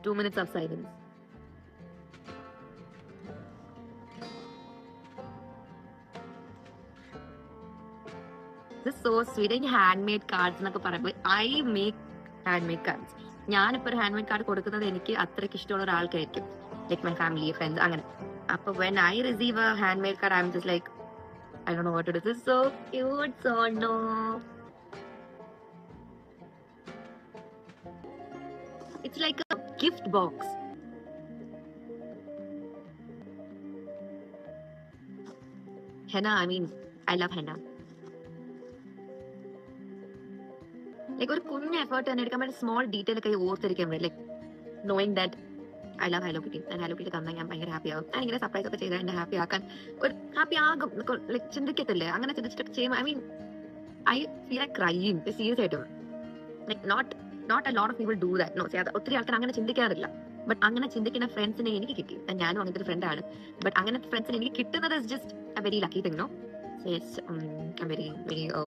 2 minutes of silence. This is so sweet. And handmade cards എന്നൊക്കെ പറയുമ്പോൾ I make hand cards. ഞാനിപ്പോൾ ഒരു hand made card കൊടുക്കുന്നത് എനിക്ക് അത്രയ്ക്ക് ഇഷ്ടമുള്ള ഒരാൾക്കായിരിക്കും, ലൈക്ക് മൈ ഫാമിലി ഫ്രണ്ട്സ് അങ്ങനെ. അപ്പൊ when I receive a handmade card, I'm just like, I don't know what to do. This is so cute. So no. It's like a gift box. Henna, I mean, I love henna. Like ഒരു കുഞ്ഞ് effort തന്നെ എടുക്കാൻ വേണ്ടി small detail ഒക്കെ ഓർത്തിരിക്കാൻ വേണ്ടി, like knowing that I love hello kitty. ഞാൻ hello kitty തന്നാൽ ഞാൻ ഭയങ്കര ഹാപ്പി ആകും. ഞാൻ ഇങ്ങനെ സർപ്രൈസ് ഒക്കെ ചെയ്താൽ എന്നെ ഹാപ്പി ആക്കാൻ ഒരു ഹാപ്പി ആകും. ലൈക്ക് ചിന്തിക്കത്തില്ലേ, അങ്ങനെ ചിന്തിച്ചിട്ടൊക്കെ ചെയ്യുമ്പോൾ I mean I feel like crying serious ആയിട്ടും. Like not a lot of people do that. No, ഒത്തിരി ആൾക്കാർ അങ്ങനെ ചിന്തിക്കാറില്ല. ബട്ട് അങ്ങനെ ചിന്തിക്കുന്ന ഫ്രണ്ട്സിനെ എനിക്ക് കിട്ടി. ഞാനും അങ്ങനത്തെ ഒരു ഫ്രണ്ടാണ്. ബട്ട് അങ്ങനത്തെ ഫ്രണ്ട്സിനെ എനിക്ക് കിട്ടുന്നത് is just a very lucky thing. No, I am very very